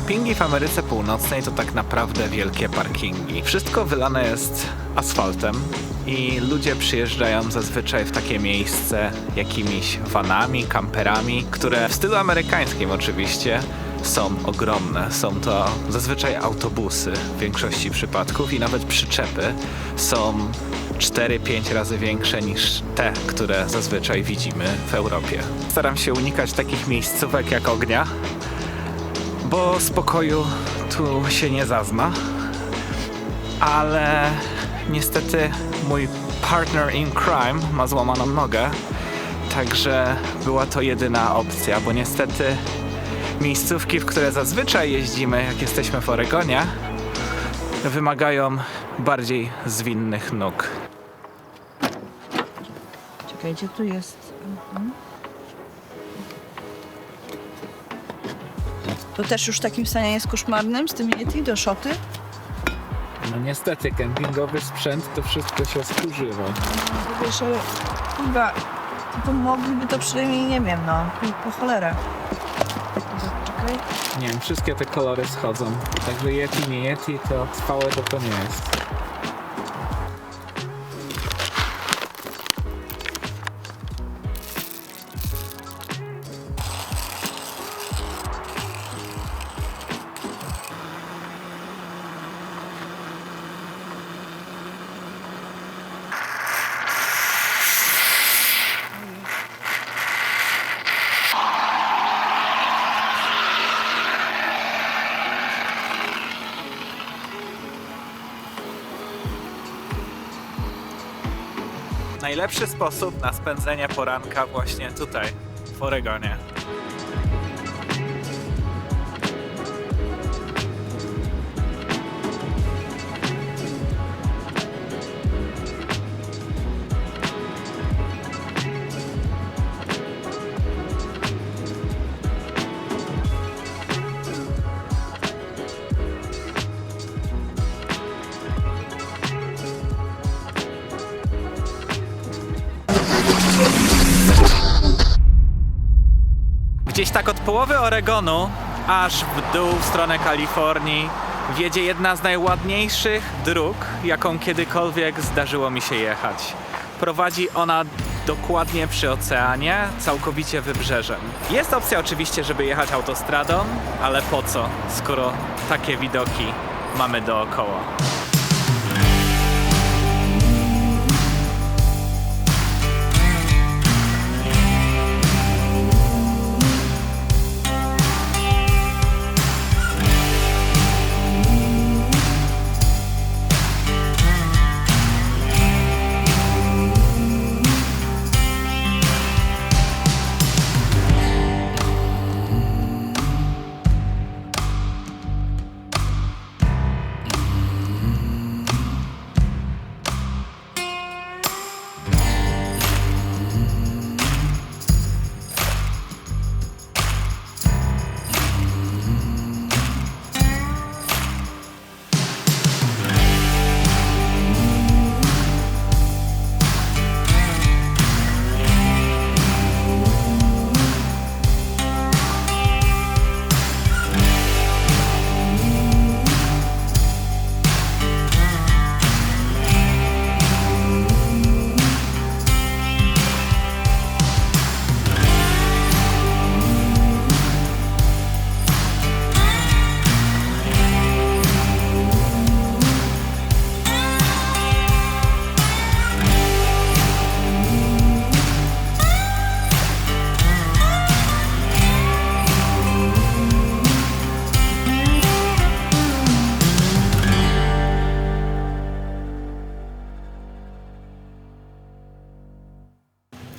Kempingi w Ameryce Północnej to tak naprawdę wielkie parkingi. Wszystko wylane jest asfaltem i ludzie przyjeżdżają zazwyczaj w takie miejsce jakimiś vanami, kamperami, które w stylu amerykańskim oczywiście są ogromne. Są to zazwyczaj autobusy w większości przypadków i nawet przyczepy są 4-5 razy większe niż te, które zazwyczaj widzimy w Europie. Staram się unikać takich miejscówek jak ognia, bo spokoju tu się nie zazna, ale niestety mój partner in crime ma złamaną nogę, także była to jedyna opcja, bo niestety miejscówki, w które zazwyczaj jeździmy, jak jesteśmy w Oregonie, wymagają bardziej zwinnych nóg. Czekaj, gdzie tu jest? To też już w takim stanie jest koszmarnym z tym Yeti do szoty? No niestety, kempingowy sprzęt to wszystko się zużywa. Wiesz, ale chyba to mogliby to przynajmniej, nie wiem, no, po cholerę. Czekaj. Nie wiem, wszystkie te kolory schodzą. Także Yeti, nie Yeti, to trwałe to nie jest. Najlepszy sposób na spędzenie poranka właśnie tutaj, w Oregonie. Gdzieś tak od połowy Oregonu, aż w dół w stronę Kalifornii, wiedzie jedna z najładniejszych dróg, jaką kiedykolwiek zdarzyło mi się jechać. Prowadzi ona dokładnie przy oceanie, całkowicie wybrzeżem. Jest opcja oczywiście, żeby jechać autostradą, ale po co, skoro takie widoki mamy dookoła.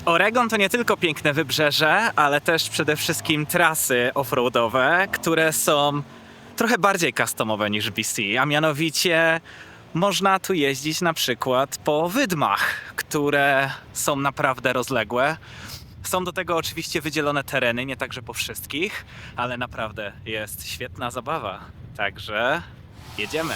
Oregon to nie tylko piękne wybrzeże, ale też przede wszystkim trasy offroadowe, które są trochę bardziej customowe niż BC, a mianowicie można tu jeździć na przykład po wydmach, które są naprawdę rozległe. Są do tego oczywiście wydzielone tereny, nie także po wszystkich, ale naprawdę jest świetna zabawa. Także jedziemy.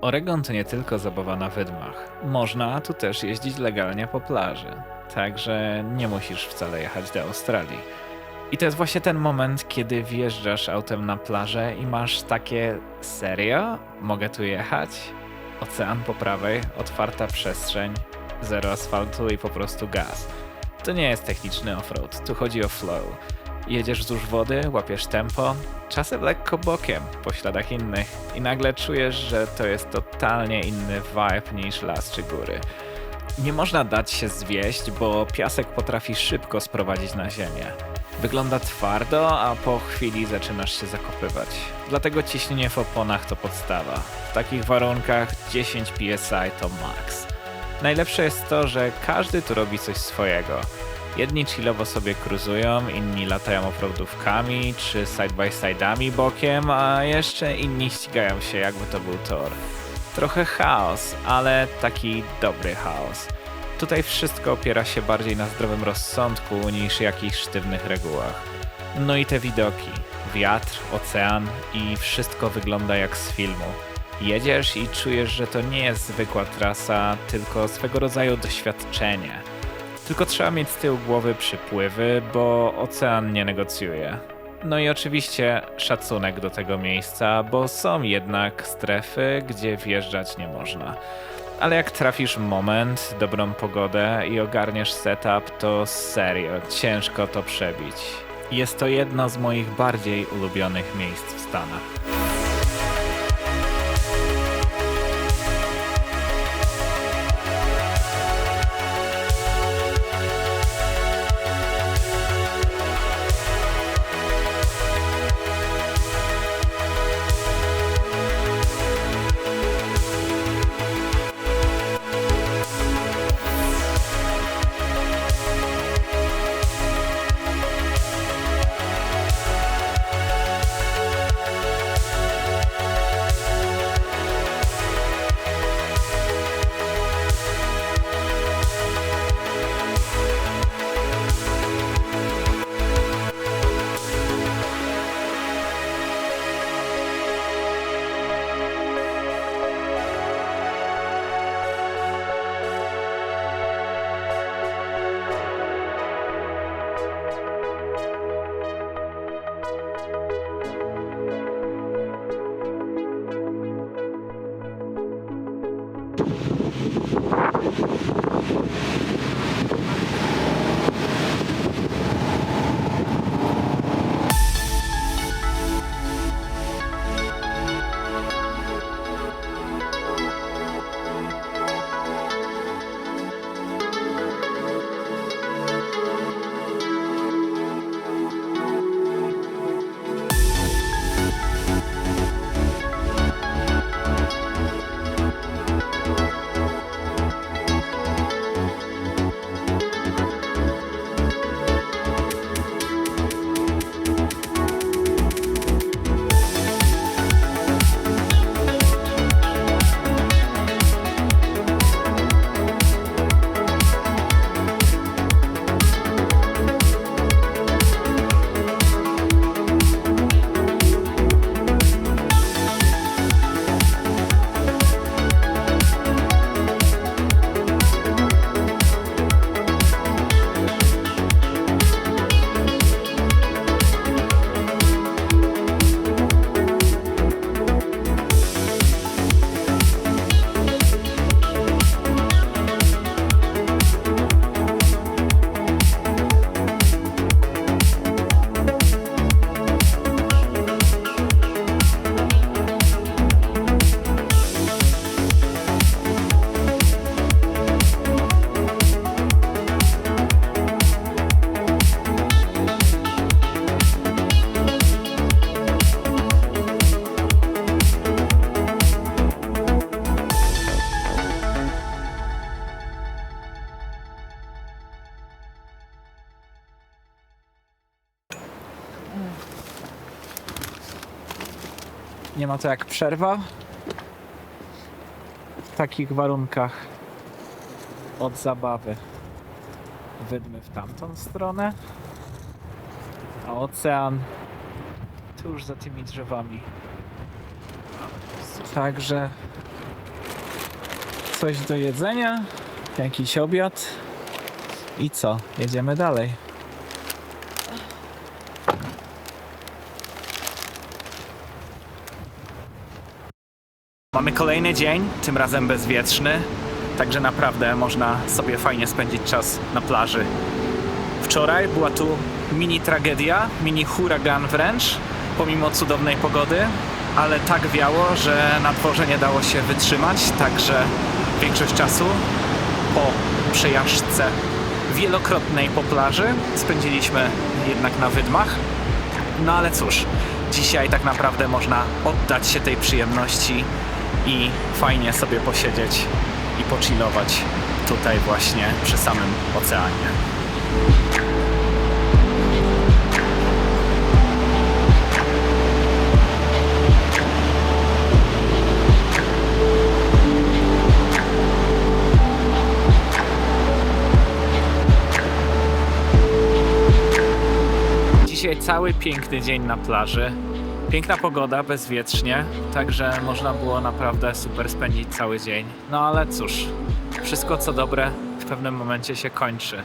Oregon to nie tylko zabawa na wydmach. Można tu też jeździć legalnie po plaży. Także nie musisz wcale jechać do Australii. I to jest właśnie ten moment, kiedy wjeżdżasz autem na plażę i masz takie: serio? Mogę tu jechać? Ocean po prawej, otwarta przestrzeń, zero asfaltu i po prostu gaz. To nie jest techniczny offroad, tu chodzi o flow. Jedziesz wzdłuż wody, łapiesz tempo, czasem lekko bokiem, po śladach innych i nagle czujesz, że to jest totalnie inny vibe niż las czy góry. Nie można dać się zwieść, bo piasek potrafi szybko sprowadzić na ziemię. Wygląda twardo, a po chwili zaczynasz się zakopywać. Dlatego ciśnienie w oponach to podstawa. W takich warunkach 10 psi to max. Najlepsze jest to, że każdy tu robi coś swojego. Jedni chillowo sobie cruzują, inni latają offroadówkami czy side-by-side'ami bokiem, a jeszcze inni ścigają się, jakby to był tor. Trochę chaos, ale taki dobry chaos. Tutaj wszystko opiera się bardziej na zdrowym rozsądku niż jakichś sztywnych regułach. No i te widoki. Wiatr, ocean i wszystko wygląda jak z filmu. Jedziesz i czujesz, że to nie jest zwykła trasa, tylko swego rodzaju doświadczenie. Tylko trzeba mieć z tyłu głowy przypływy, bo ocean nie negocjuje. No i oczywiście szacunek do tego miejsca, bo są jednak strefy, gdzie wjeżdżać nie można. Ale jak trafisz moment, dobrą pogodę i ogarniesz setup, to serio, ciężko to przebić. Jest to jedno z moich bardziej ulubionych miejsc w Stanach. Nie ma to jak przerwa w takich warunkach od zabawy. Wydmy w tamtą stronę, a ocean tuż za tymi drzewami. Także coś do jedzenia, jakiś obiad i co? Jedziemy dalej. Mamy kolejny dzień, tym razem bezwietrzny, także naprawdę można sobie fajnie spędzić czas na plaży. Wczoraj była tu mini tragedia, mini huragan wręcz, pomimo cudownej pogody, ale tak wiało, że na dworze nie dało się wytrzymać, także większość czasu po przejażdżce wielokrotnej po plaży spędziliśmy jednak na wydmach. No ale cóż, dzisiaj tak naprawdę można oddać się tej przyjemności i fajnie sobie posiedzieć i pochillować tutaj właśnie przy samym oceanie. Dzisiaj cały piękny dzień na plaży. Piękna pogoda, bezwietrznie, także można było naprawdę super spędzić cały dzień. No ale cóż, wszystko co dobre w pewnym momencie się kończy.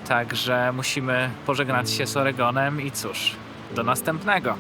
Także musimy pożegnać się z Oregonem i cóż, do następnego.